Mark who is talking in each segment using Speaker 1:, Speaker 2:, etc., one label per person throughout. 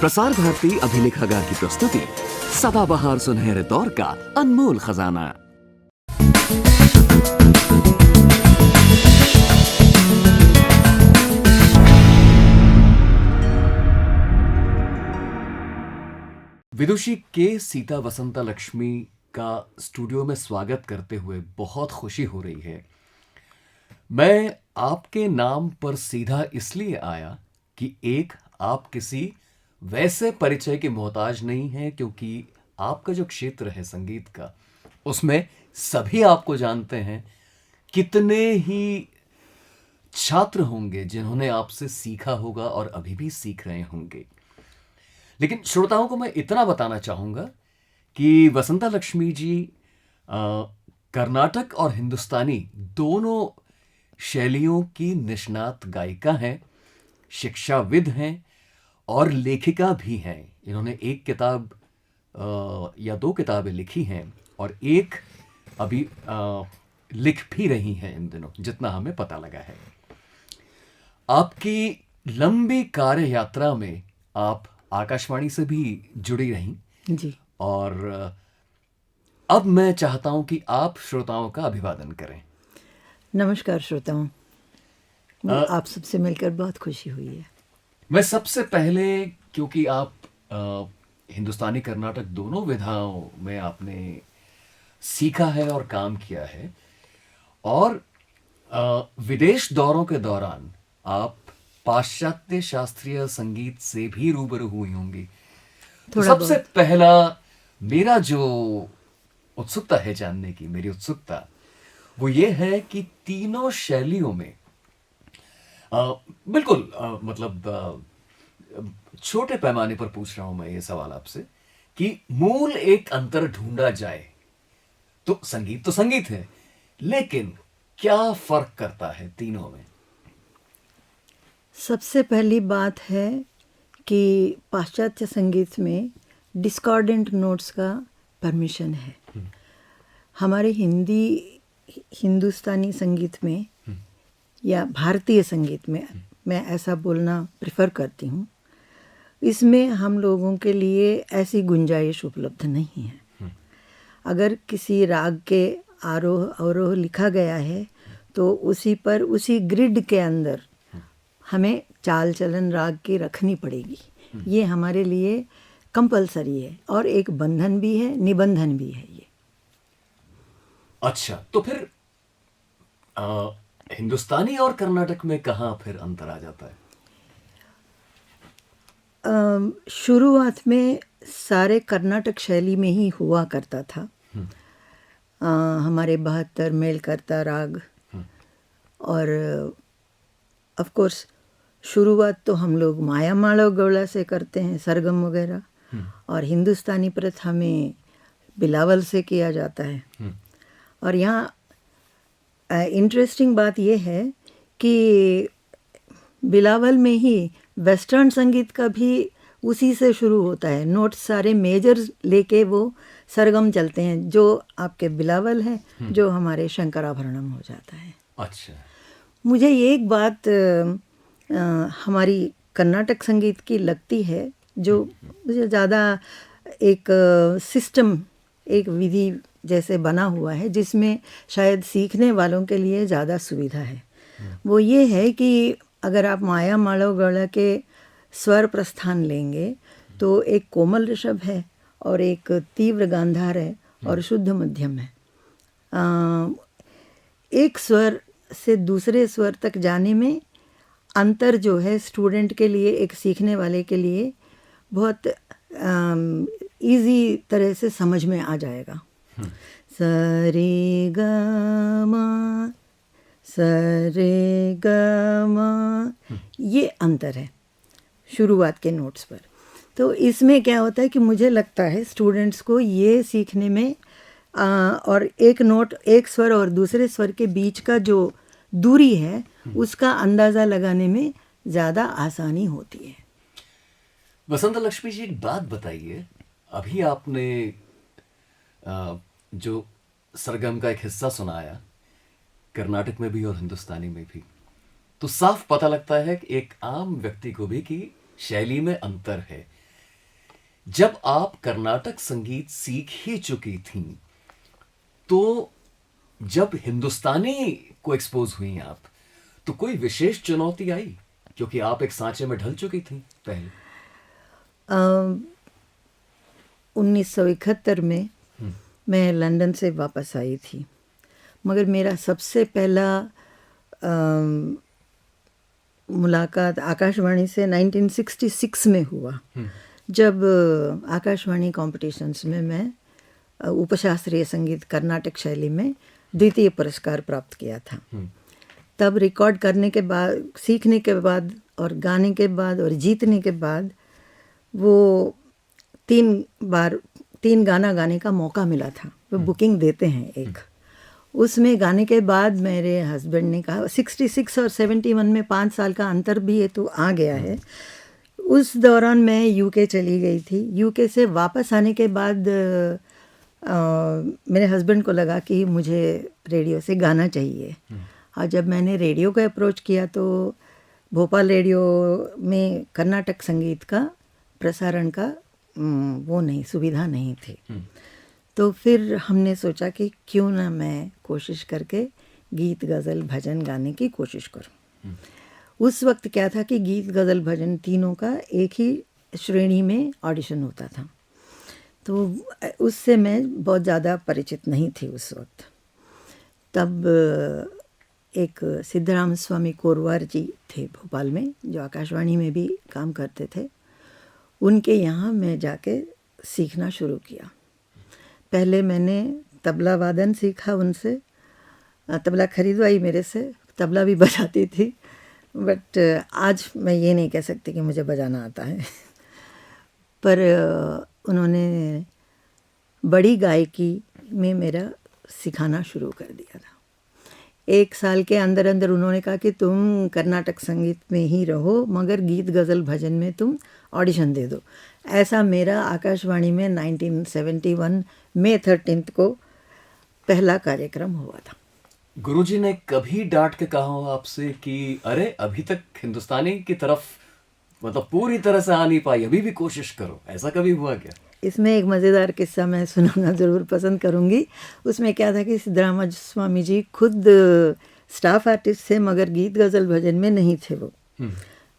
Speaker 1: प्रसार भारती अभिलेखागार की प्रस्तुति सदाबहार सुनहरे दौर का अनमोल खजाना। विदुषी के सीता वसंता लक्ष्मी का स्टूडियो में स्वागत करते हुए बहुत खुशी हो रही है। मैं आपके नाम पर सीधा इसलिए आया कि एक, आप किसी वैसे परिचय के मोहताज नहीं हैं, क्योंकि आपका जो क्षेत्र है संगीत का, उसमें सभी आपको जानते हैं। कितने ही छात्र होंगे जिन्होंने आपसे सीखा होगा और अभी भी सीख रहे होंगे। लेकिन श्रोताओं को मैं इतना बताना चाहूंगा कि वसंता लक्ष्मी जी कर्नाटक और हिंदुस्तानी दोनों शैलियों की निष्णात गायिका हैं, शिक्षाविद हैं और लेखिका भी हैं। इन्होंने एक किताब या दो किताबें लिखी हैं और एक अभी लिख भी रही हैं इन दिनों, जितना हमें पता लगा है। आपकी लंबी कार्य यात्रा में आप आकाशवाणी से भी जुड़ी रहीं
Speaker 2: जी।
Speaker 1: और अब मैं चाहता हूं कि आप श्रोताओं का अभिवादन करें।
Speaker 2: नमस्कार श्रोताओं, आप सबसे मिलकर बहुत खुशी हुई है।
Speaker 1: मैं सबसे पहले, क्योंकि आप हिंदुस्तानी कर्नाटक दोनों विधाओं में आपने सीखा है और काम किया है, और विदेश दौरों के दौरान आप पाश्चात्य शास्त्रीय संगीत से भी रूबरू हुई होंगी। तो सबसे पहला मेरा जो उत्सुकता है जानने की, मेरी उत्सुकता वो ये है कि तीनों शैलियों में बिल्कुल मतलब छोटे पैमाने पर पूछ रहा हूं मैं ये सवाल आपसे कि मूल एक अंतर ढूंढा जाए तो संगीत है, लेकिन क्या फर्क करता है तीनों में?
Speaker 2: सबसे पहली बात है कि पाश्चात्य संगीत में डिस्कॉर्डेंट नोट्स का परमिशन है। हमारे हिंदुस्तानी संगीत में या भारतीय संगीत में, मैं ऐसा बोलना प्रेफर करती हूँ, इसमें हम लोगों के लिए ऐसी गुंजाइश उपलब्ध नहीं है। अगर किसी राग के आरोह अवरोह लिखा गया है तो उसी पर, उसी ग्रिड के अंदर हमें चाल चलन राग की रखनी पड़ेगी। ये हमारे लिए कंपलसरी है और एक बंधन भी है, निबंधन भी है ये।
Speaker 1: अच्छा, तो फिर हिंदुस्तानी और कर्नाटक में कहाँ फिर अंतर आ जाता है?
Speaker 2: शुरुआत में सारे कर्नाटक शैली में ही हुआ करता था। हमारे 72 मेल करता राग, और ऑफ कोर्स शुरुआत तो हम लोग माया मालव गौड़ा से करते हैं, सरगम वगैरह, और हिंदुस्तानी प्रथा में बिलावल से किया जाता है। और यहाँ इंटरेस्टिंग बात यह है कि बिलावल में ही वेस्टर्न संगीत का भी उसी से शुरू होता है। नोट्स सारे मेजर लेके वो सरगम चलते हैं, जो आपके बिलावल है, जो हमारे शंकराभरणम हो जाता है।
Speaker 1: अच्छा,
Speaker 2: मुझे ये एक बात हमारी कर्नाटक संगीत की लगती है, जो मुझे ज़्यादा एक सिस्टम, एक विधि जैसे बना हुआ है, जिसमें शायद सीखने वालों के लिए ज़्यादा सुविधा है। वो ये है कि अगर आप माया मालव गौड़ा के स्वर प्रस्थान लेंगे तो एक कोमल ऋषभ है और एक तीव्र गांधार है और शुद्ध मध्यम है। एक स्वर से दूसरे स्वर तक जाने में अंतर जो है, स्टूडेंट के लिए, एक सीखने वाले के लिए बहुत इजी तरह से समझ में आ जाएगा। सरे ग म, सरे ग म, ये अंतर है शुरुआत के नोट्स पर। तो इसमें क्या होता है कि मुझे लगता है स्टूडेंट्स को ये सीखने में और एक नोट, एक स्वर और दूसरे स्वर के बीच का जो दूरी है, उसका अंदाज़ा लगाने में ज़्यादा आसानी होती है।
Speaker 1: वसंता लक्ष्मी जी, एक बात बताइए, अभी आपने जो सरगम का एक हिस्सा सुनाया, कर्नाटक में भी और हिंदुस्तानी में भी, तो साफ पता लगता है कि एक आम व्यक्ति को भी कि शैली में अंतर है। जब आप कर्नाटक संगीत सीख ही चुकी थीं, तो जब हिंदुस्तानी को एक्सपोज हुई आप, तो कोई विशेष चुनौती आई, क्योंकि आप एक सांचे में ढल चुकी थी पहले?
Speaker 2: 1971 में मैं लंदन से वापस आई थी, मगर मेरा सबसे पहला मुलाकात आकाशवाणी से 1966 में हुआ, जब आकाशवाणी कॉम्पिटिशन्स में मैं उपशास्त्रीय संगीत कर्नाटक शैली में द्वितीय पुरस्कार प्राप्त किया था। तब रिकॉर्ड करने के बाद, सीखने के बाद और गाने के बाद और जीतने के बाद वो 3 गाना गाने का मौका मिला था। वो बुकिंग देते हैं एक, उसमें गाने के बाद मेरे हस्बैंड ने कहा, 66 और 71 में 5 साल का अंतर भी है तो आ गया है। उस दौरान मैं यूके चली गई थी। यूके से वापस आने के बाद मेरे हस्बैंड को लगा कि मुझे रेडियो से गाना चाहिए। और जब मैंने रेडियो को अप्रोच किया तो भोपाल रेडियो में कर्नाटक संगीत का प्रसारण का वो नहीं, सुविधा नहीं थी। तो फिर हमने सोचा कि क्यों ना मैं कोशिश करके गीत गज़ल भजन गाने की कोशिश करूं। उस वक्त क्या था कि गीत गज़ल भजन तीनों का एक ही श्रेणी में ऑडिशन होता था, तो उससे मैं बहुत ज़्यादा परिचित नहीं थी उस वक्त। तब एक सिद्धराम स्वामी कोरवार जी थे भोपाल में, जो आकाशवाणी में भी काम करते थे। उनके यहाँ मैं जाके सीखना शुरू किया। पहले मैंने तबला वादन सीखा उनसे, तबला खरीदवाई मेरे से, तबला भी बजाती थी, बट आज मैं ये नहीं कह सकती कि मुझे बजाना आता है। पर उन्होंने बड़ी गायकी में मेरा सिखाना शुरू कर दिया था। 1 साल के अंदर अंदर उन्होंने कहा कि तुम कर्नाटक संगीत में ही रहो, मगर गीत गज़ल भजन में तुम ऑडिशन दे दो। ऐसा मेरा आकाशवाणी में 1971 मई 13 को पहला कार्यक्रम हुआ था।
Speaker 1: गुरुजी ने कभी डांट के कहा हो आपसे कि अरे अभी तक हिंदुस्तानी की तरफ मतलब पूरी तरह से आ नहीं पाई, अभी भी कोशिश करो, ऐसा कभी हुआ क्या?
Speaker 2: इसमें एक मज़ेदार किस्सा मैं सुनाना ज़रूर पसंद करूँगी। उसमें क्या था कि सिद्धराम स्वामी जी खुद स्टाफ आर्टिस्ट थे, मगर गीत गज़ल भजन में नहीं थे वो।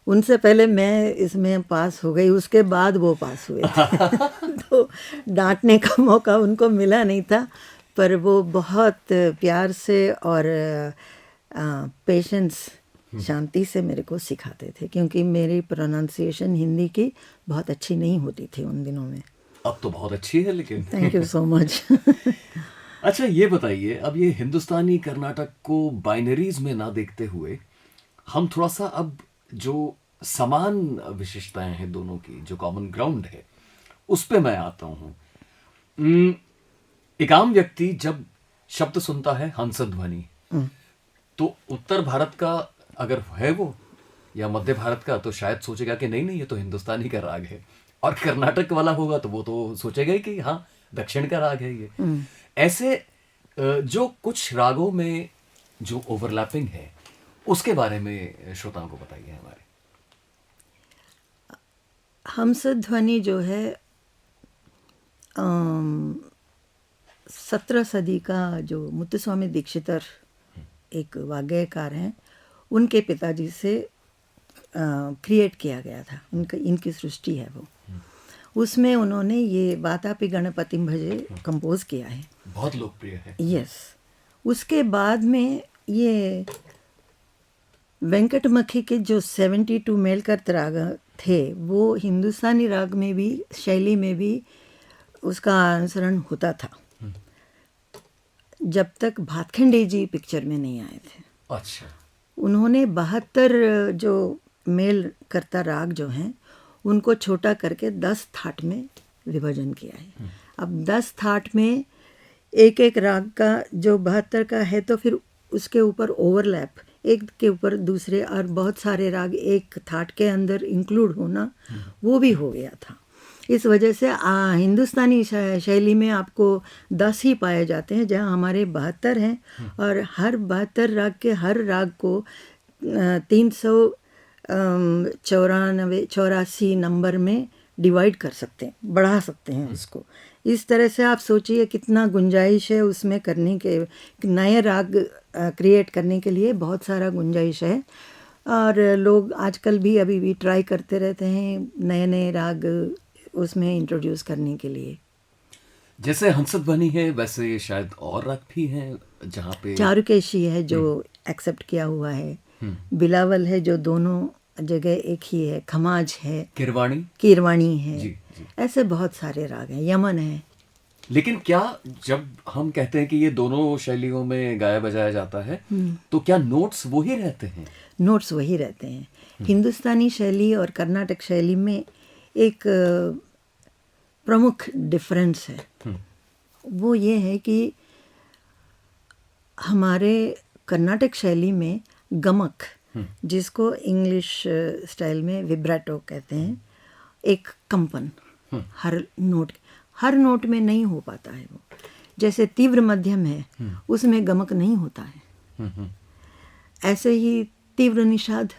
Speaker 2: उनसे पहले मैं इसमें पास हो गई, उसके बाद वो पास हुए थे। तो डांटने का मौका उनको मिला नहीं था, पर वो बहुत प्यार से और पेशेंस, शांति से मेरे को सिखाते थे, क्योंकि मेरी प्रोनाउंसिएशन हिंदी की बहुत अच्छी नहीं होती थी उन दिनों में।
Speaker 1: अब तो बहुत अच्छी है लेकिन।
Speaker 2: Thank you so much.
Speaker 1: अच्छा ये बताइए, अब ये हिंदुस्तानी कर्नाटक को बाइनरीज में ना देखते हुए हम थोड़ा सा अब जो समान विशेषताएं हैं दोनों की, जो कॉमन ग्राउंड है, उस पे मैं आता हूँ। एक आम व्यक्ति जब शब्द सुनता है हंसध्वनि, तो उत्तर भारत का अगर है वो या मध्य भारत का, तो शायद सोचेगा कि नहीं नहीं ये तो हिंदुस्तानी का राग है, और कर्नाटक वाला होगा तो वो तो सोचेगा ही कि हाँ दक्षिण का राग है ये। ऐसे जो कुछ रागों में जो ओवरलैपिंग है, उसके बारे में श्रोताओं को बताइए हमारे।
Speaker 2: हंसध्वनि जो है 17 सदी का जो मुत्तुस्वामी दीक्षितर एक वाग्गेयकार हैं, उनके पिताजी से क्रिएट किया गया था। इनकी सृष्टि है वो। उसमें उन्होंने ये वातापि गणपतिं भजे कंपोज किया है,
Speaker 1: बहुत लोकप्रिय है।
Speaker 2: यस। उसके बाद में ये वेंकटमखी के जो 72 मेलकर्त राग थे, वो हिंदुस्तानी राग में भी, शैली में भी उसका अनुसरण होता था, जब तक भातखंडे जी पिक्चर में नहीं आए थे।
Speaker 1: अच्छा।
Speaker 2: उन्होंने 72 जो मेल करता राग जो हैं, उनको छोटा करके 10 थाट में विभाजन किया है। अब 10 थाट में एक एक राग का जो 72 का है, तो फिर उसके ऊपर ओवरलैप, एक के ऊपर दूसरे, और बहुत सारे राग एक थाट के अंदर इंक्लूड होना, वो भी हो गया था। इस वजह से हिंदुस्तानी शैली में आपको 10 ही पाए जाते हैं, जहाँ हमारे 72 हैं, और हर 72 राग के हर राग को 384 नंबर में डिवाइड कर सकते हैं, बढ़ा सकते हैं उसको। इस तरह से आप सोचिए कितना गुंजाइश है उसमें करने के, नए राग क्रिएट करने के लिए बहुत सारा गुंजाइश है। और लोग आजकल भी अभी भी ट्राई करते रहते हैं नए नए राग उसमें इंट्रोड्यूस करने के लिए।
Speaker 1: जैसे हंसत बनी है वैसे शायद और राग भी हैं जहाँ पे
Speaker 2: चारुकेशी है जो एक्सेप्ट किया हुआ है, बिलावल है जो दोनों जगह एक ही है, खमाज है,
Speaker 1: किरवाणी।
Speaker 2: कीरवाणी है,
Speaker 1: जी जी।
Speaker 2: ऐसे बहुत सारे राग हैं, यमन है।
Speaker 1: लेकिन क्या जब हम कहते हैं कि ये दोनों शैलियों में गाया बजाया जाता है तो क्या नोट्स वो ही रहते हैं?
Speaker 2: नोट्स वही रहते हैं। हिंदुस्तानी शैली और कर्नाटक शैली में एक प्रमुख डिफरेंस है। वो ये है कि हमारे कर्नाटक शैली में गमक, जिसको इंग्लिश स्टाइल में विब्राटो कहते हैं, एक कंपन हर नोट में नहीं हो पाता है वो। जैसे तीव्र मध्यम है उसमें गमक नहीं होता है, ऐसे ही तीव्र निषाद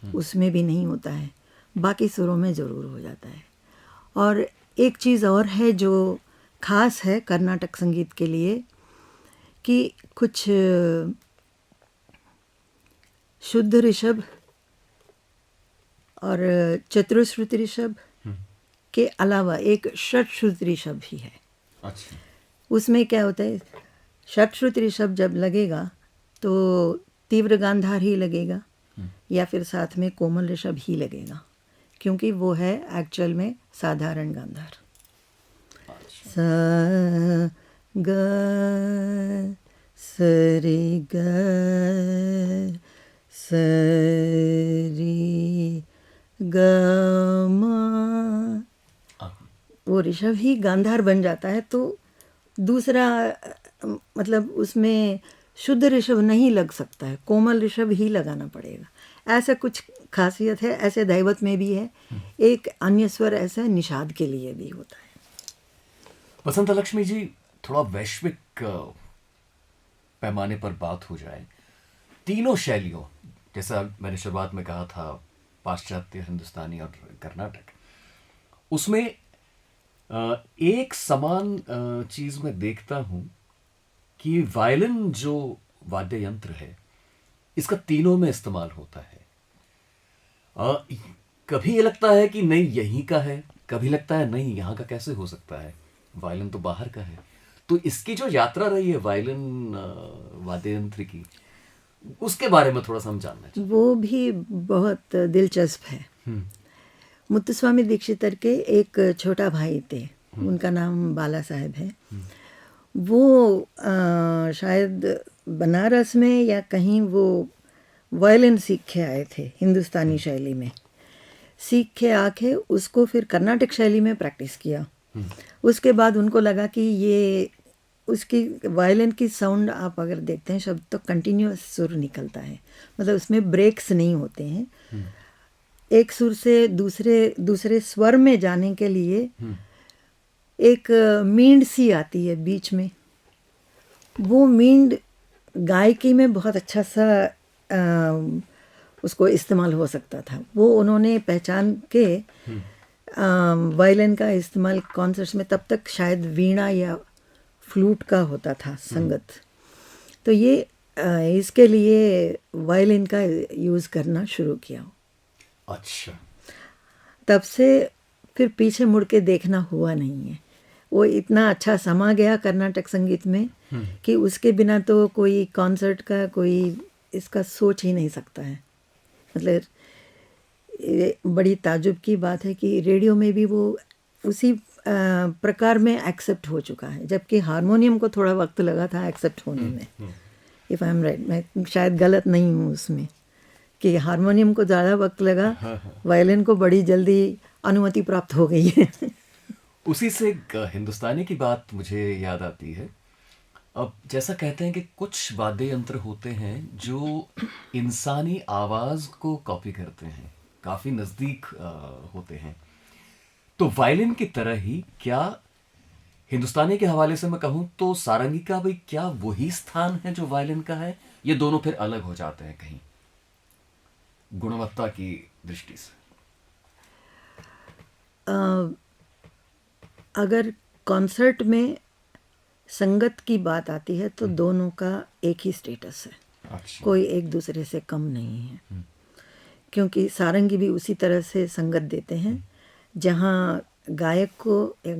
Speaker 2: उसमें भी नहीं होता है, बाकी सुरों में ज़रूर हो जाता है। और एक चीज़ और है जो ख़ास है कर्नाटक संगीत के लिए कि कुछ शुद्ध ऋषभ और चतुश्रुति ऋषभ के अलावा एक षट्श्रुति ऋषभ भी है।
Speaker 1: अच्छा।
Speaker 2: उसमें क्या होता है, षट्श्रुति ऋषभ जब लगेगा तो तीव्र गांधार ही लगेगा या फिर साथ में कोमल ऋषभ ही लगेगा, क्योंकि वो है एक्चुअल में साधारण गांधार। सा ग सरी ग सरी ग म, वो ऋषभ ही गांधार बन जाता है। तो दूसरा मतलब उसमें शुद्ध ऋषभ नहीं लग सकता है, कोमल ऋषभ ही लगाना पड़ेगा। ऐसा कुछ खासियत है, ऐसे दैवत में भी है। एक अन्य स्वर ऐसा निषाद के लिए भी होता है।
Speaker 1: वसंत लक्ष्मी जी, थोड़ा वैश्विक पैमाने पर बात हो जाए, तीनों शैलियों, जैसा मैंने शुरुआत में कहा था पाश्चात्य, हिंदुस्तानी और कर्नाटक, उसमें एक समान चीज मैं देखता हूं कि वायलिन जो वाद्य यंत्र है इसका तीनों में इस्तेमाल होता है। कभी ये लगता है कि नहीं यहीं का है, कभी लगता है नहीं यहाँ का कैसे हो सकता है, वायलिन तो बाहर का है। तो इसकी जो यात्रा रही है वायलिन वाद्य यंत्र की, उसके बारे में थोड़ा सा हम जानना चाहिए।
Speaker 2: वो भी बहुत दिलचस्प है। मुत्तुस्वामी दीक्षितर के एक छोटा भाई थे, उनका नाम बाला साहेब है। वो शायद बनारस में या कहीं वो वायलिन सीख के आए थे, हिंदुस्तानी शैली में सीख के आके उसको फिर कर्नाटक शैली में प्रैक्टिस किया। उसके बाद उनको लगा कि ये उसकी वायलिन की साउंड आप अगर देखते हैं शब्द तो कंटिन्यूअस सुर निकलता है, मतलब उसमें ब्रेक्स नहीं होते हैं। एक सुर से दूसरे स्वर में जाने के लिए एक मींड सी आती है बीच में, वो मींड गायकी में बहुत अच्छा सा उसको इस्तेमाल हो सकता था। वो उन्होंने पहचान के वायलिन का इस्तेमाल कॉन्सर्ट्स में, तब तक शायद वीणा या फ्लूट का होता था संगत, तो ये इसके लिए वायलिन का यूज़ करना शुरू किया।
Speaker 1: अच्छा।
Speaker 2: तब से फिर पीछे मुड़ के देखना हुआ नहीं है। वो इतना अच्छा समा गया कर्नाटक संगीत में कि उसके बिना तो कोई कॉन्सर्ट का कोई इसका सोच ही नहीं सकता है। मतलब ये बड़ी ताजुब की बात है कि रेडियो में भी वो उसी प्रकार में एक्सेप्ट हो चुका है, जबकि हारमोनियम को थोड़ा वक्त लगा था एक्सेप्ट होने में। इफ़ आई एम राइट, मैं शायद गलत नहीं हूँ उसमें, कि हारमोनियम को ज़्यादा वक्त लगा, वायलिन को बड़ी जल्दी अनुमति प्राप्त हो गई है।
Speaker 1: उसी से हिंदुस्तानी की बात मुझे याद आती है। अब जैसा कहते हैं कि कुछ वाद्य यंत्र होते हैं जो इंसानी आवाज़ को कॉपी करते हैं, काफ़ी नज़दीक होते हैं। तो वायलिन की तरह ही क्या हिंदुस्तानी के हवाले से मैं कहूँ तो सारंगी का भी क्या वही स्थान है जो वायलिन का है, ये दोनों फिर अलग हो जाते हैं कहीं गुणवत्ता की दृष्टि से?
Speaker 2: अगर कॉन्सर्ट में संगत की बात आती है तो दोनों का एक ही स्टेटस है,
Speaker 1: अच्छा।
Speaker 2: कोई एक दूसरे से कम नहीं है। क्योंकि सारंगी भी उसी तरह से संगत देते हैं, जहाँ गायक को या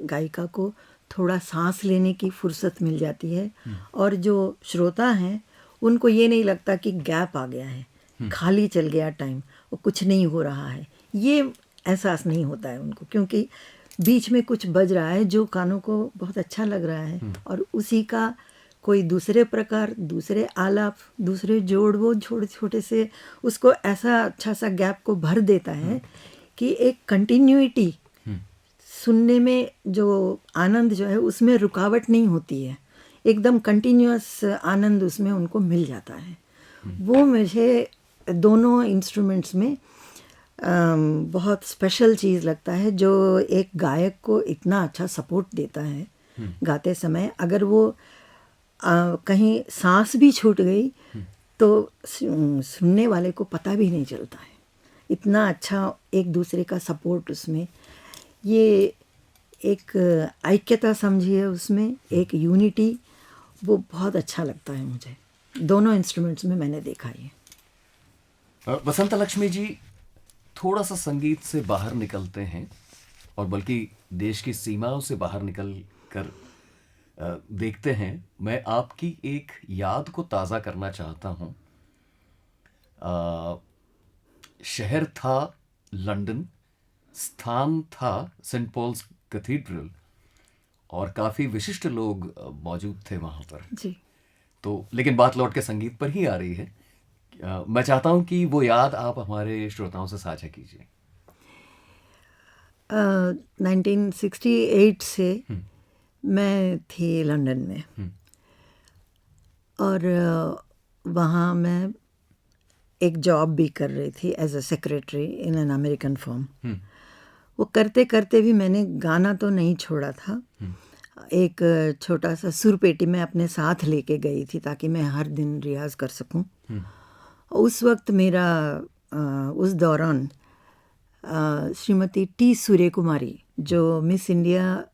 Speaker 2: गायिका को थोड़ा सांस लेने की फुर्सत मिल जाती है, और जो श्रोता हैं उनको ये नहीं लगता कि गैप आ गया है, खाली चल गया टाइम, वो कुछ नहीं हो रहा है, ये एहसास नहीं होता है उनको, क्योंकि बीच में कुछ बज रहा है जो कानों को बहुत अच्छा लग रहा है, और उसी का कोई दूसरे प्रकार, दूसरे आलाप, दूसरे जोड़, वो छोटे छोटे से उसको ऐसा अच्छा सा गैप को भर देता है कि एक कंटिन्यूटी सुनने में, जो आनंद जो है उसमें रुकावट नहीं होती है, एकदम कंटिन्यूअस आनंद उसमें उनको मिल जाता है। वो मुझे दोनों इंस्ट्रूमेंट्स में बहुत स्पेशल चीज़ लगता है, जो एक गायक को इतना अच्छा सपोर्ट देता है गाते समय। अगर वो कहीं सांस भी छूट गई तो सुनने वाले को पता भी नहीं चलता है, इतना अच्छा एक दूसरे का सपोर्ट उसमें, ये एक ऐक्यता समझिए उसमें, एक यूनिटी, वो बहुत अच्छा लगता है मुझे। दोनों इंस्ट्रूमेंट्स में मैंने देखा ये।
Speaker 1: वसंत लक्ष्मी जी, थोड़ा सा संगीत से बाहर निकलते हैं, और बल्कि देश की सीमाओं से बाहर निकल कर देखते हैं। मैं आपकी एक याद को ताज़ा करना चाहता हूँ। शहर था लंदन, स्थान था सेंट पॉल्स कैथीड्रल, और काफ़ी विशिष्ट लोग मौजूद थे वहाँ पर।
Speaker 2: जी।
Speaker 1: तो लेकिन बात लौट के संगीत पर ही आ रही है। मैं चाहता हूँ कि वो याद आप हमारे श्रोताओं से साझा कीजिए।
Speaker 2: 1968 से मैं थी लंदन में, और वहाँ मैं एक जॉब भी कर रही थी as a secretary in an American firm. वो करते करते भी मैंने गाना तो नहीं छोड़ा था। एक छोटा सा सुरपेटी मैं अपने साथ लेके गई थी ताकि मैं हर दिन रियाज कर सकूं। उस वक्त मेरा उस दौरान श्रीमती टी सूर्य कुमारी, जो मिस इंडिया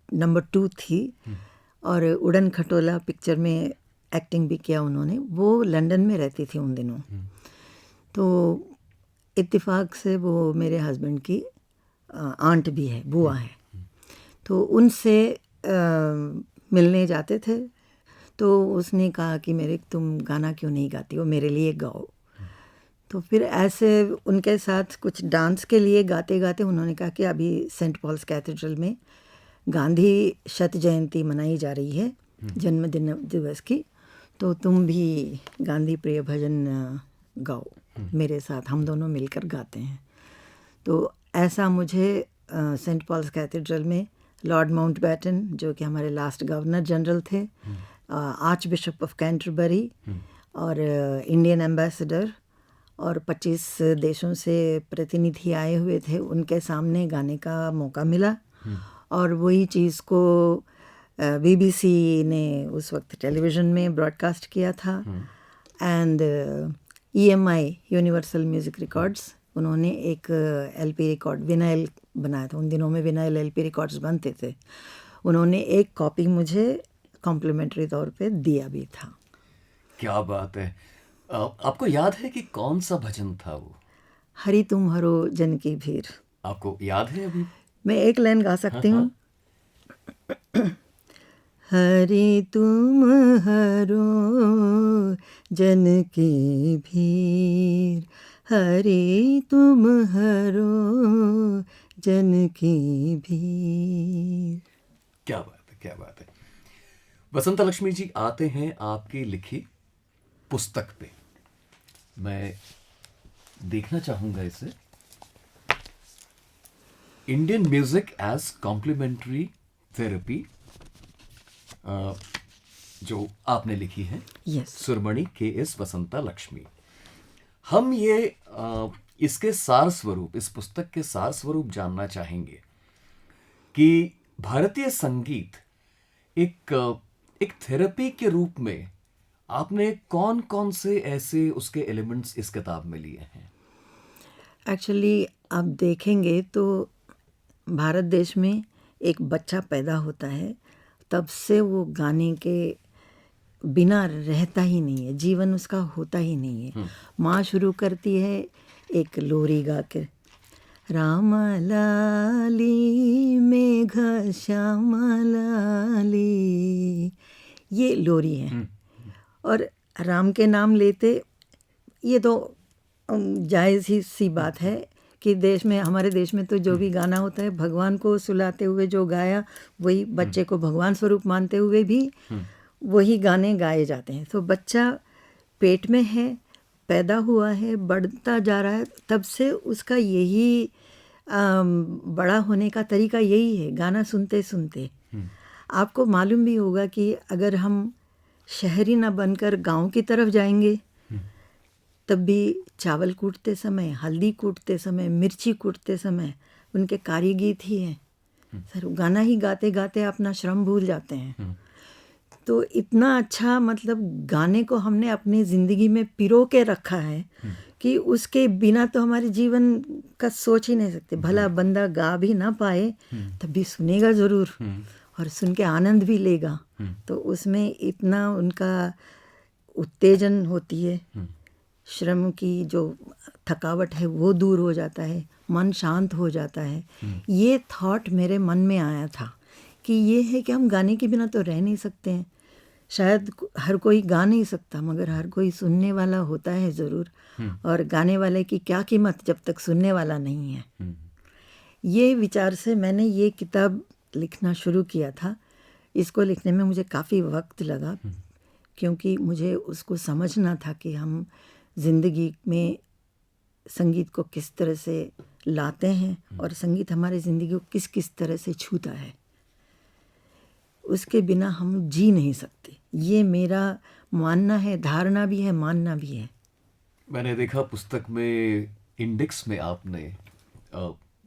Speaker 2: नंबर 2 थी और उड़न खटोला पिक्चर में एक्टिंग भी किया उन्होंने, वो लंदन में रहती थी उन दिनों। तो इत्तेफाक से वो मेरे हस्बैंड की आंट भी है, बुआ है, तो उनसे मिलने जाते थे। तो उसने कहा कि मेरे तुम गाना क्यों नहीं गाती हो, मेरे लिए गाओ। तो फिर ऐसे उनके साथ कुछ डांस के लिए गाते गाते उन्होंने कहा कि अभी सेंट पॉल्स कैथेड्रल में गांधी शत जयंती मनाई जा रही है, जन्मदिन दिवस की, तो तुम भी गांधी प्रिय भजन गाओ मेरे साथ, हम दोनों मिलकर गाते हैं। तो ऐसा मुझे सेंट पॉल्स कैथेड्रल में लॉर्ड माउंटबैटन, जो कि हमारे लास्ट गवर्नर जनरल थे, आर्च बिशप ऑफ कैंटरबरी, और इंडियन एम्बेसडर, और 25 देशों से प्रतिनिधि आए हुए थे, उनके सामने गाने का मौका मिला। और वही चीज़ को BBC ने उस वक्त टेलीविज़न में ब्रॉडकास्ट किया था। And EMI universal music records, उन्होंने एक LP रिकॉर्ड विनाइल बनाया था। उन दिनों में विनाइल LP रिकॉर्ड्स बनते थे। उन्होंने एक कॉपी मुझे कॉम्प्लीमेंट्री तौर पे दिया भी था।
Speaker 1: क्या बात है। आपको याद है कि कौन सा भजन था वो?
Speaker 2: हरि तुम हरो जन की भीर।
Speaker 1: आपको याद है अभी?
Speaker 2: मैं एक लाइन गा सकती हूँ। हरि तुम हरो जन की भीर, हरि तुम हरो जन की भीर।
Speaker 1: क्या बात है, क्या बात है। वसंत लक्ष्मी जी, आते हैं आपकी लिखी पुस्तक पे। मैं देखना चाहूंगा इसे। Indian music as complementary therapy, जो आपने लिखी है।
Speaker 2: Yes.
Speaker 1: सुरमणि KS वसंता लक्ष्मी। हम ये इसके सार स्वरूप, इस पुस्तक के सार स्वरूप जानना चाहेंगे कि भारतीय संगीत एक थेरेपी के रूप में आपने कौन कौन से ऐसे उसके एलिमेंट्स इस किताब में लिए हैं?
Speaker 2: एक्चुअली आप देखेंगे तो भारत देश में एक बच्चा पैदा होता है तब से वो गाने के बिना रहता ही नहीं है, जीवन उसका होता ही नहीं है। माँ शुरू करती है एक लोरी गा के, राम लाली मेघ श्याम लाली, ये लोरी है। और राम के नाम लेते, ये तो जायज़ ही सी बात है कि देश में, हमारे देश में तो जो भी गाना होता है भगवान को सुलाते हुए जो गाया, वही बच्चे को भगवान स्वरूप मानते हुए भी वही गाने गाए जाते हैं। तो बच्चा पेट में है, पैदा हुआ है, बढ़ता जा रहा है, तब से उसका यही बड़ा होने का तरीका यही है, गाना सुनते सुनते। आपको मालूम भी होगा कि अगर हम शहरी ना बनकर गांव की तरफ जाएंगे तब भी चावल कूटते समय, हल्दी कूटते समय, मिर्ची कूटते समय उनके कारीगीत ही हैं। सर गाना ही गाते गाते अपना श्रम भूल जाते हैं। तो इतना अच्छा, मतलब गाने को हमने अपनी ज़िंदगी में पिरो के रखा है कि उसके बिना तो हमारे जीवन का सोच ही नहीं सकते। भला बंदा गा भी ना पाए तब भी सुनेगा ज़रूर और सुन के आनंद भी लेगा। तो उसमें इतना उनका उत्तेजन होती है, श्रम की जो थकावट है वो दूर हो जाता है, मन शांत हो जाता है। ये थॉट मेरे मन में आया था कि ये है कि हम गाने के बिना तो रह नहीं सकते हैं। शायद हर कोई गा नहीं सकता, मगर हर कोई सुनने वाला होता है ज़रूर। और गाने वाले की क्या कीमत जब तक सुनने वाला नहीं है। ये विचार से मैंने ये किताब लिखना शुरू किया था। इसको लिखने में मुझे काफ़ी वक्त लगा क्योंकि मुझे उसको समझना था कि हम ज़िंदगी में संगीत को किस तरह से लाते हैं और संगीत हमारी ज़िंदगी को किस किस तरह से छूता है। उसके बिना हम जी नहीं सकते, ये मेरा मानना है, धारणा भी है, मानना भी है।
Speaker 1: मैंने देखा पुस्तक में इंडेक्स में आपने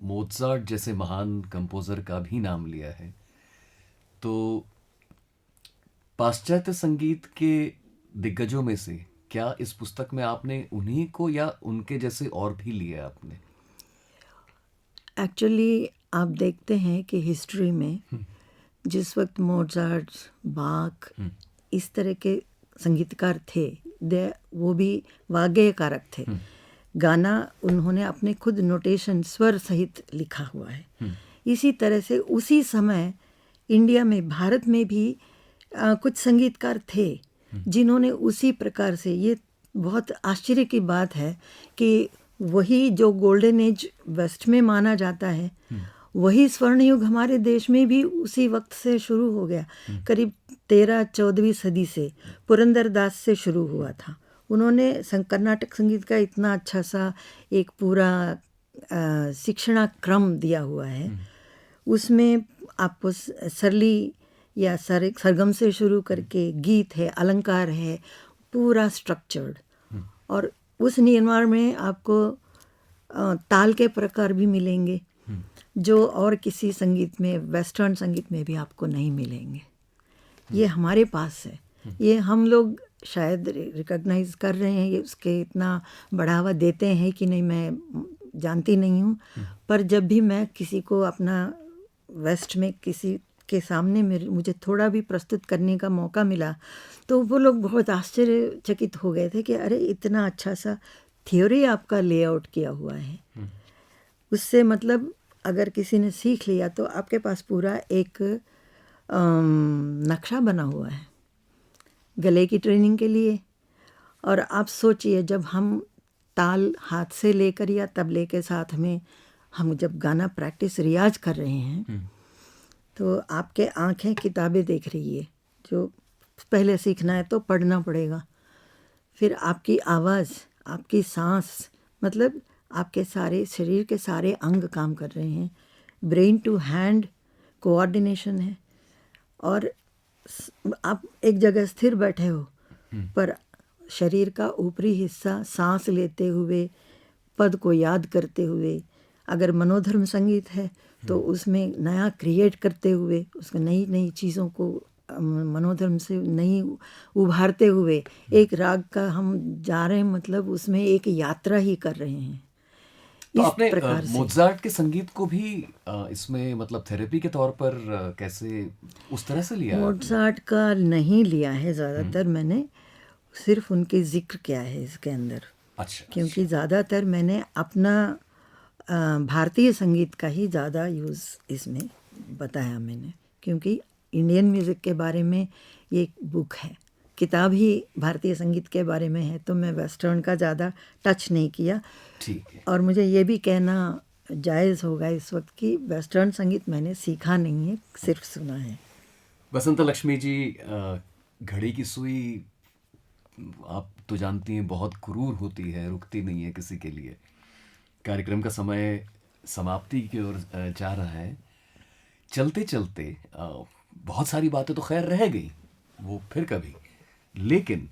Speaker 1: मोज़ार्ट जैसे महान कंपोज़र का भी नाम लिया है। तो पाश्चात्य संगीत के दिग्गजों में से क्या इस पुस्तक में आपने उन्हीं को या उनके जैसे और भी लिया आपने?
Speaker 2: एक्चुअली आप देखते हैं कि हिस्ट्री में जिस वक्त मोज़ार्ट, बाख, इस तरह के संगीतकार थे, वो भी वाग्यकारक थे। गाना उन्होंने अपने खुद नोटेशन स्वर सहित लिखा हुआ है। इसी तरह से उसी समय इंडिया में, भारत में भी कुछ संगीतकार थे जिन्होंने उसी प्रकार से, ये बहुत आश्चर्य की बात है कि वही जो गोल्डन एज वेस्ट में माना जाता है, वही स्वर्ण युग हमारे देश में भी उसी वक्त से शुरू हो गया। करीब 13-14वीं सदी से पुरंदर दास से शुरू हुआ था। उन्होंने कर्नाटक संगीत का इतना अच्छा सा एक पूरा शिक्षणा क्रम दिया हुआ है। उसमें आपको सरली या सरगम से शुरू करके गीत है, अलंकार है, पूरा स्ट्रक्चर्ड। और उस निर्माण में आपको ताल के प्रकार भी मिलेंगे जो और किसी संगीत में, वेस्टर्न संगीत में भी आपको नहीं मिलेंगे। ये हमारे पास है, ये हम लोग शायद रिकॉग्नाइज कर रहे हैं, ये उसके इतना बढ़ावा देते हैं कि नहीं मैं जानती नहीं हूँ। पर जब भी मैं किसी को अपना वेस्ट में किसी के सामने मुझे थोड़ा भी प्रस्तुत करने का मौका मिला तो वो लोग बहुत आश्चर्यचकित हो गए थे कि अरे इतना अच्छा सा थ्योरी आपका लेआउट किया हुआ है। उससे मतलब अगर किसी ने सीख लिया तो आपके पास पूरा एक नक्शा बना हुआ है गले की ट्रेनिंग के लिए। और आप सोचिए जब हम ताल हाथ से लेकर या तबले के साथ में हम जब गाना प्रैक्टिस रियाज कर रहे हैं तो आपके आंखें किताबें देख रही है, जो पहले सीखना है तो पढ़ना पड़ेगा। फिर आपकी आवाज़, आपकी सांस, मतलब आपके सारे शरीर के सारे अंग काम कर रहे हैं। ब्रेन टू हैंड कोऑर्डिनेशन है। और आप एक जगह स्थिर बैठे हो पर शरीर का ऊपरी हिस्सा सांस लेते हुए, पद को याद करते हुए, अगर मनोधर्म संगीत है तो उसमें नया क्रिएट करते हुए, उसको नई नई चीज़ों को मनोधर्म से नई उभारते हुए एक राग का हम जा रहे हैं, मतलब उसमें एक यात्रा ही कर रहे हैं।
Speaker 1: तो
Speaker 2: इस
Speaker 1: आपने
Speaker 2: प्रकार से।
Speaker 1: मोजार्ट के संगीत को भी इसमें मतलब थेरेपी के तौर पर कैसे उस तरह से लिया है आपने?
Speaker 2: मोट्सार्ट का नहीं लिया है ज़्यादातर मैंने, सिर्फ उनके जिक्र किया है इसके अंदर,
Speaker 1: अच्छा
Speaker 2: क्योंकि
Speaker 1: अच्छा।
Speaker 2: ज़्यादातर मैंने अपना भारतीय संगीत का ही ज़्यादा यूज़ इसमें बताया मैंने, क्योंकि इंडियन म्यूज़िक के बारे में ये एक बुक है, किताब ही भारतीय संगीत के बारे में है, तो मैं वेस्टर्न का ज़्यादा टच नहीं किया।
Speaker 1: ठीक है।
Speaker 2: और मुझे ये भी कहना जायज़ होगा इस वक्त कि वेस्टर्न संगीत मैंने सीखा नहीं है, सिर्फ सुना है।
Speaker 1: बसंत लक्ष्मी जी, घड़ी की सुई आप तो जानती हैं बहुत क्रूर होती है, रुकती नहीं है किसी के लिए। कार्यक्रम का समय समाप्ति की ओर जा रहा है। चलते चलते बहुत सारी बातें तो खैर रह गई, वो फिर कभी। लेकिन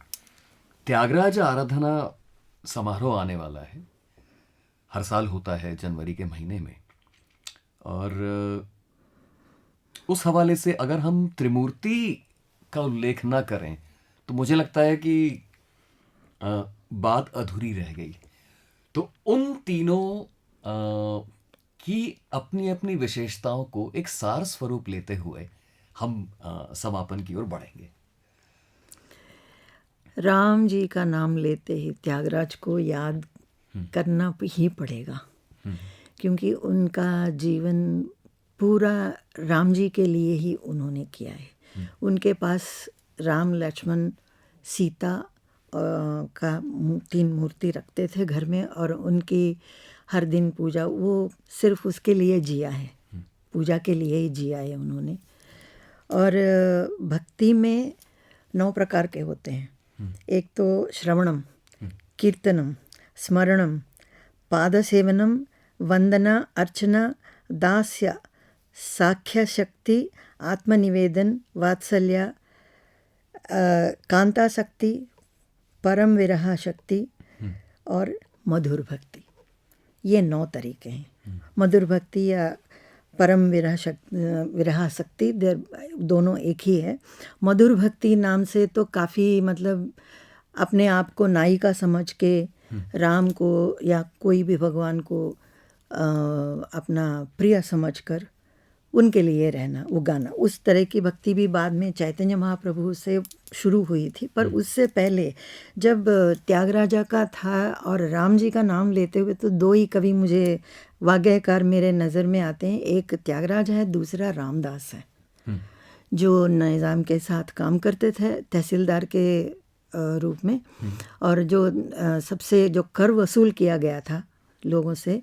Speaker 1: त्यागराज आराधना समारोह आने वाला है, हर साल होता है जनवरी के महीने में। और उस हवाले से अगर हम त्रिमूर्ति का उल्लेख ना करें तो मुझे लगता है कि बात अधूरी रह गई। तो उन तीनों की अपनी अपनी विशेषताओं को एक सार स्वरूप लेते हुए हम समापन की ओर बढ़ेंगे।
Speaker 2: राम जी का नाम लेते ही त्यागराज को याद करना ही पड़ेगा, क्योंकि उनका जीवन पूरा राम जी के लिए ही उन्होंने किया है। उनके पास राम, लक्ष्मण, सीता का 3 मूर्ति रखते थे घर में, और उनकी हर दिन पूजा, वो सिर्फ उसके लिए जिया है, पूजा के लिए ही जिया है उन्होंने। और भक्ति में 9 प्रकार के होते हैं। एक तो श्रवणम, कीर्तनम, स्मरणम, पादसेवनम, वंदना, अर्चना, दास्य, साख्य शक्ति, आत्मनिवेदन, वात्सल्य, कांताशक्ति, परम विरह शक्ति और मधुर भक्ति। ये 9 तरीके हैं। मधुर भक्ति या परम विरह शक्ति दोनों एक ही है। मधुर भक्ति नाम से तो काफ़ी मतलब अपने आप को नायिका समझ के राम को या कोई भी भगवान को अपना प्रिय समझकर उनके लिए रहना, वो गाना, उस तरह की भक्ति भी बाद में चैतन्य महाप्रभु से शुरू हुई थी। पर उससे पहले जब त्यागराजा का था और राम जी का नाम लेते हुए, तो 2 ही कवि मुझे वाग्यकार मेरे नज़र में आते हैं। एक त्यागराज है, दूसरा रामदास है, जो निज़ाम के साथ काम करते थे तहसीलदार के रूप में, और जो सबसे जो कर वसूल किया गया था लोगों से,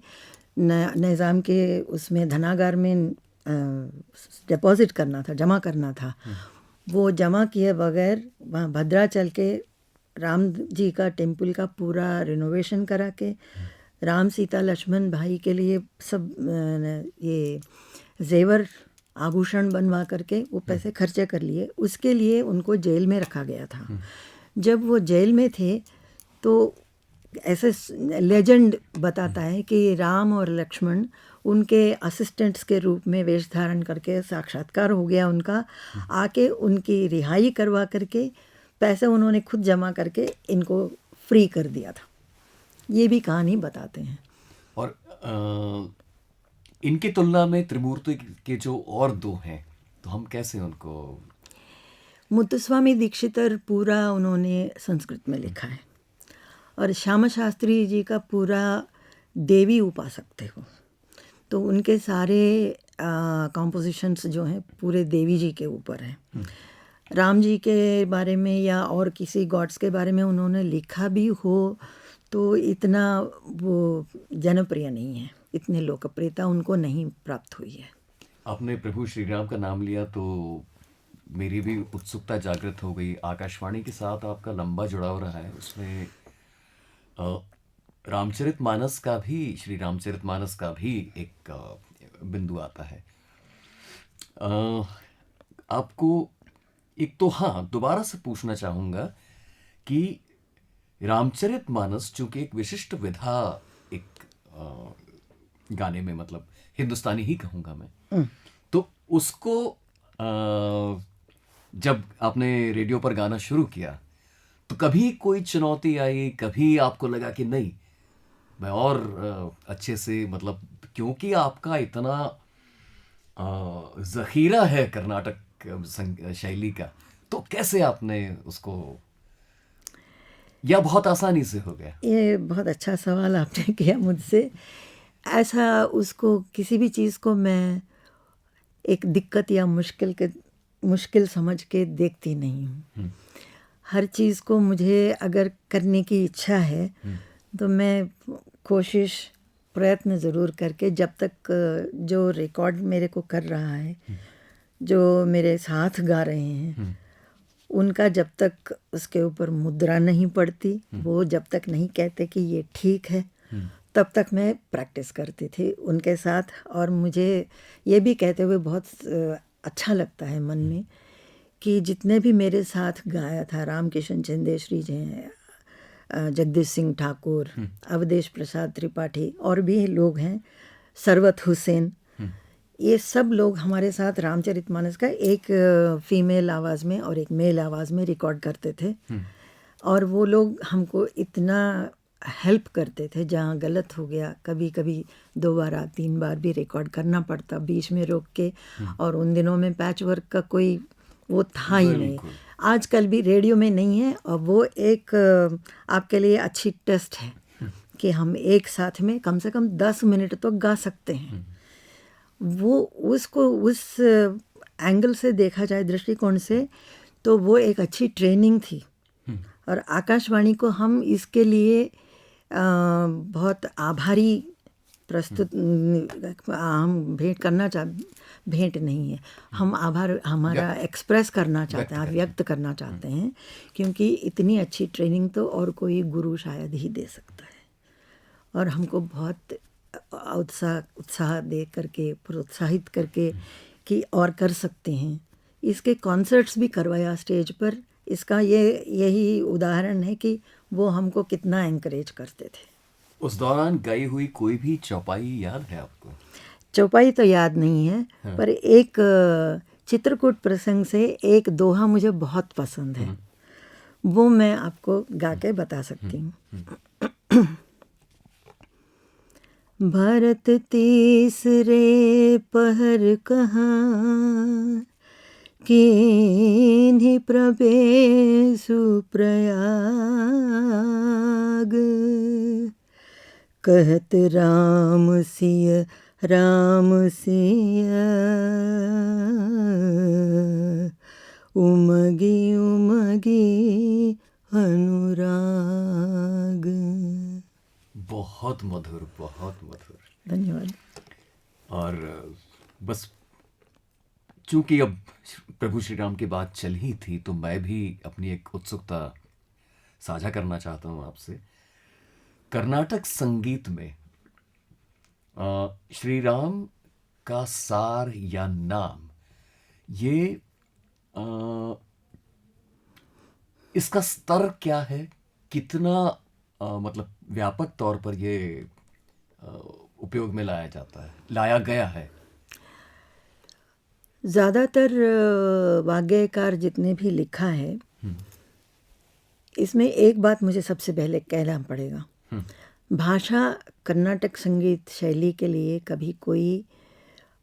Speaker 2: निज़ाम के उसमें धनागार में डिपॉजिट करना था, जमा करना था, वो जमा किए बगैर वहाँ भद्राचल के राम जी का टेम्पल का पूरा रिनोवेशन करा के, राम, सीता, लक्ष्मण भाई के लिए सब ये जेवर आभूषण बनवा करके वो पैसे खर्चे कर लिए। उसके लिए उनको जेल में रखा गया था। जब वो जेल में थे तो ऐसे लेजेंड बताता है कि राम और लक्ष्मण उनके असिस्टेंट्स के रूप में वेश धारण करके साक्षात्कार हो गया उनका, आके उनकी रिहाई करवा करके पैसे उन्होंने खुद जमा करके इनको फ्री कर दिया था। ये भी कहानी बताते हैं।
Speaker 1: और इनकी तुलना में त्रिमूर्ति के जो और 2 हैं, तो हम कैसे उनको?
Speaker 2: मुत्तुस्वामी दीक्षितर पूरा उन्होंने संस्कृत में लिखा है, और श्यामा शास्त्री जी का पूरा देवी उपासक थे वो, तो उनके सारे कॉम्पोजिशंस जो हैं पूरे देवी जी के ऊपर हैं। राम जी के बारे में या और किसी गॉड्स के बारे में उन्होंने लिखा भी हो तो इतना वो जनप्रिय नहीं है, इतनी लोकप्रियता उनको नहीं प्राप्त हुई है।
Speaker 1: आपने प्रभु श्री राम का नाम लिया तो मेरी भी उत्सुकता जागृत हो गई। आकाशवाणी के साथ आपका लंबा जुड़ाव रहा है, उसमें रामचरितमानस का भी, श्री रामचरितमानस का भी एक बिंदु आता है। आपको एक तो हाँ दोबारा से पूछना चाहूँगा कि रामचरितमानस चूंकि एक विशिष्ट विधा, एक गाने में, मतलब हिंदुस्तानी ही कहूँगा मैं, तो उसको जब आपने रेडियो पर गाना शुरू किया तो कभी कोई चुनौती आई, कभी आपको लगा कि नहीं मैं और अच्छे से, मतलब क्योंकि आपका इतना जखीरा है कर्नाटक शैली का, तो कैसे आपने उसको, या बहुत आसानी से हो गया?
Speaker 2: ये बहुत अच्छा सवाल आपने किया मुझसे। ऐसा उसको किसी भी चीज़ को मैं एक दिक्कत या मुश्किल समझ के देखती नहीं हूँ। हर चीज़ को मुझे अगर करने की इच्छा है तो मैं कोशिश प्रयत्न ज़रूर करके, जब तक जो रिकॉर्ड मेरे को कर रहा है, जो मेरे साथ गा रहे हैं, उनका जब तक उसके ऊपर मुद्रा नहीं पड़ती, वो जब तक नहीं कहते कि ये ठीक है, तब तक मैं प्रैक्टिस करती थी उनके साथ। और मुझे ये भी कहते हुए बहुत अच्छा लगता है मन में कि जितने भी मेरे साथ गाया था, राम किशन चंदेश्वरी जी हैं, जगदीश सिंह ठाकुर, अवधेश प्रसाद त्रिपाठी, और भी लोग हैं, सरवत हुसैन, ये सब लोग हमारे साथ रामचरितमानस का एक फीमेल आवाज़ में और एक मेल आवाज़ में रिकॉर्ड करते थे। और वो लोग हमको इतना हेल्प करते थे, जहाँ गलत हो गया कभी कभी 2 बार 3 बार भी रिकॉर्ड करना पड़ता बीच में रोक के। और उन दिनों में पैच वर्क का कोई वो था ही नहीं, आजकल भी रेडियो में नहीं है। और वो एक आपके लिए अच्छी टेस्ट है कि हम एक साथ में कम से कम 10 मिनट तो गा सकते हैं। वो उसको उस एंगल से देखा जाए, दृष्टिकोण से, तो वो एक अच्छी ट्रेनिंग थी। और आकाशवाणी को हम इसके लिए बहुत आभारी प्रस्तुत हम भेंट नहीं है, हम आभार हमारा एक्सप्रेस करना चाहते हैं, व्यक्त करना चाहते हैं, क्योंकि इतनी अच्छी ट्रेनिंग तो और कोई गुरु शायद ही दे सकता है। और हमको बहुत उत्साह दे करके, प्रोत्साहित करके कि और कर सकते हैं। इसके कॉन्सर्ट्स भी करवाया स्टेज पर। इसका यही उदाहरण है कि वो हमको कितना एनकरेज करते थे।
Speaker 1: उस दौरान गाई हुई कोई भी चौपाई याद है आपको?
Speaker 2: चौपाई तो याद नहीं है, पर एक चित्रकूट प्रसंग से एक दोहा मुझे बहुत पसंद है, वो मैं आपको गा के बता सकती हूँ। भरत तीसरे पहर कहाँ, कीन्ही प्रवेशु प्रयाग, कहत राम सिय उमगी उमगी अनुराग।
Speaker 1: बहुत मधुर, बहुत मधुर।
Speaker 2: धन्यवाद।
Speaker 1: और बस चूंकि अब प्रभु श्री राम की बात चल ही थी, तो मैं भी अपनी एक उत्सुकता साझा करना चाहता हूँ आपसे। कर्नाटक संगीत में श्री राम का सार या नाम, ये इसका स्तर क्या है, कितना मतलब व्यापक तौर पर ये उपयोग में लाया गया है?
Speaker 2: ज़्यादातर वाग्यकार जितने भी लिखा है, इसमें एक बात मुझे सबसे पहले कहना पड़ेगा, भाषा कर्नाटक संगीत शैली के लिए कभी कोई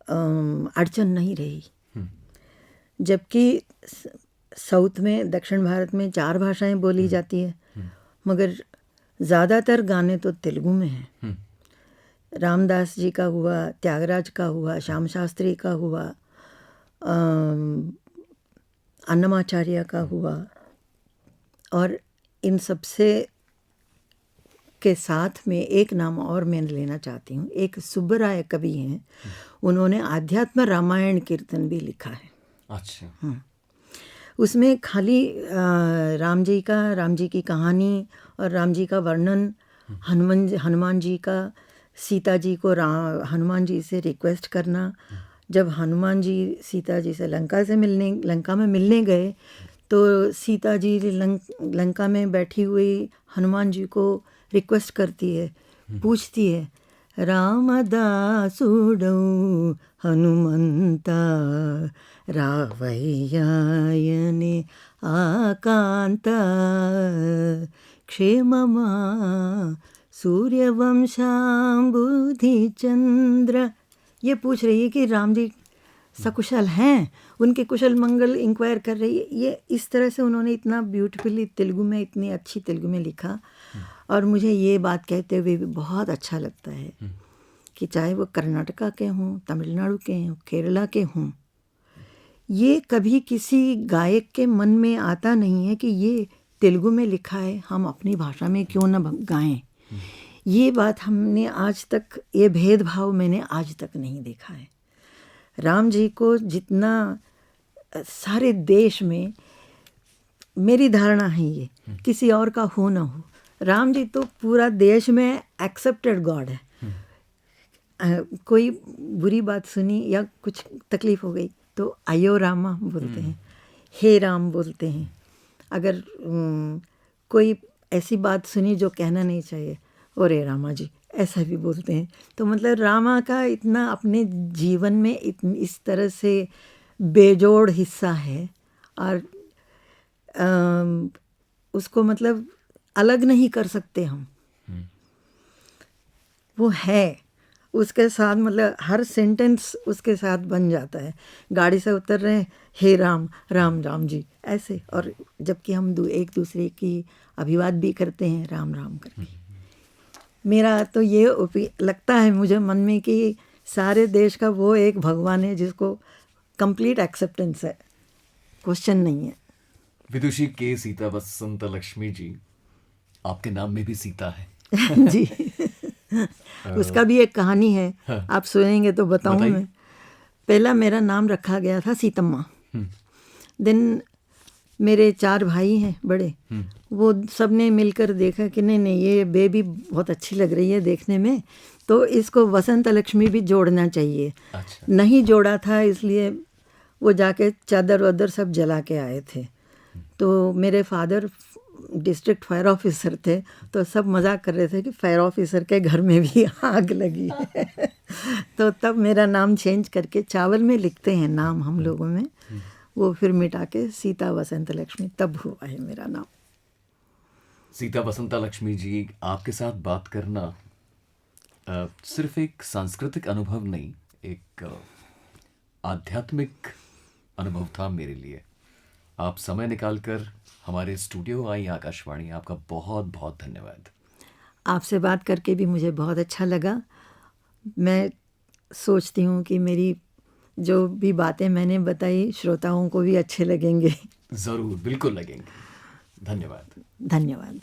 Speaker 2: अड़चन नहीं रही। जबकि साउथ में, दक्षिण भारत में 4 भाषाएं बोली जाती है, मगर ज़्यादातर गाने तो तेलुगु में हैं। रामदास जी का हुआ, त्यागराज का हुआ, श्याम शास्त्री का हुआ, अन्नमाचार्य का हुआ, और इन सबसे के साथ में एक नाम और मैं लेना चाहती हूँ। एक सुब्बराय कवि हैं, उन्होंने आध्यात्म रामायण कीर्तन भी लिखा है।
Speaker 1: अच्छा।
Speaker 2: उसमें खाली राम जी की कहानी और राम जी का वर्णन, हनुमान जी का सीता जी को हनुमान जी से रिक्वेस्ट करना, जब हनुमान जी सीता जी से लंका में मिलने गए, तो सीता जी लंका में बैठी हुई हनुमान जी को रिक्वेस्ट करती है, पूछती है, रामदासुडौ हनुमंता रावయ్యాయనే आकांता क्षेममा सूर्यवंशाम्बुधि चंद्र, ये पूछ रही है कि राम जी सकुशल हैं, उनके कुशल मंगल इंक्वायर कर रही है। ये इस तरह से उन्होंने इतना ब्यूटीफुली तेलुगु में, इतनी अच्छी तेलुगु में लिखा। और मुझे ये बात कहते हुए भी बहुत अच्छा लगता है कि चाहे वो कर्नाटका के हों, तमिलनाडु के हों, केरला के हों, ये कभी किसी गायक के मन में आता नहीं है कि ये तेलुगु में लिखा है, हम अपनी भाषा में क्यों ना गाएं। ये बात हमने आज तक, ये भेदभाव मैंने आज तक नहीं देखा है। राम जी को जितना सारे देश में, मेरी धारणा है ये, किसी और का हो ना हो, राम जी तो पूरा देश में एक्सेप्टेड गॉड है। कोई बुरी बात सुनी या कुछ तकलीफ हो गई तो आयो रामा बोलते हैं, हे राम बोलते हैं। अगर कोई ऐसी बात सुनी जो कहना नहीं चाहिए, ओरे रामा जी, ऐसा भी बोलते हैं। तो मतलब रामा का इतना अपने जीवन में इस तरह से बेजोड़ हिस्सा है, और उसको मतलब अलग नहीं कर सकते हम। वो है, उसके साथ मतलब हर सेंटेंस उसके साथ बन जाता है। गाड़ी से उतर रहे हैं, हे राम, राम राम जी, ऐसे। और जबकि हम एक दूसरे की अभिवाद भी करते हैं राम राम करके। मेरा तो ये लगता है मुझे मन में कि सारे देश का वो एक भगवान है जिसको कंप्लीट एक्सेप्टेंस है, क्वेश्चन नहीं है।
Speaker 1: विदुषी के सीता वसंत लक्ष्मी जी, आपके नाम में भी सीता है।
Speaker 2: जी। उसका भी एक कहानी है।
Speaker 1: हाँ।
Speaker 2: आप सुनेंगे तो बताऊं
Speaker 1: बताइए।
Speaker 2: मैं। पहला मेरा नाम रखा गया था सीतम्मा। देन मेरे 4 भाई हैं बड़े, वो सब ने मिलकर देखा कि नहीं नहीं, ये बेबी बहुत अच्छी लग रही है देखने में, तो इसको वसंत लक्ष्मी भी जोड़ना चाहिए।
Speaker 1: अच्छा।
Speaker 2: नहीं जोड़ा था, इसलिए वो जाके चादर वादर सब जला के आए थे। तो मेरे फादर डिस्ट्रिक्ट फायर ऑफिसर थे, तो सब मजाक कर रहे थे कि फायर ऑफिसर के घर में भी आग लगी है। तो तब मेरा नाम चेंज करके, चावल में लिखते हैं नाम हम लोगों में, वो फिर मिटा के सीता वसंत लक्ष्मी तब हुआ है मेरा नाम।
Speaker 1: सीता वसंता लक्ष्मी जी, आपके साथ बात करना सिर्फ एक सांस्कृतिक अनुभव नहीं, एक आध्यात्मिक अनुभव था मेरे लिए। आप समय निकालकर हमारे स्टूडियो आई आकाशवाणी, आपका बहुत बहुत धन्यवाद।
Speaker 2: आपसे बात करके भी मुझे बहुत अच्छा लगा। मैं सोचती हूँ कि मेरी जो भी बातें मैंने बताई श्रोताओं को भी अच्छे लगेंगे।
Speaker 1: ज़रूर, बिल्कुल लगेंगे। धन्यवाद।
Speaker 2: धन्यवाद।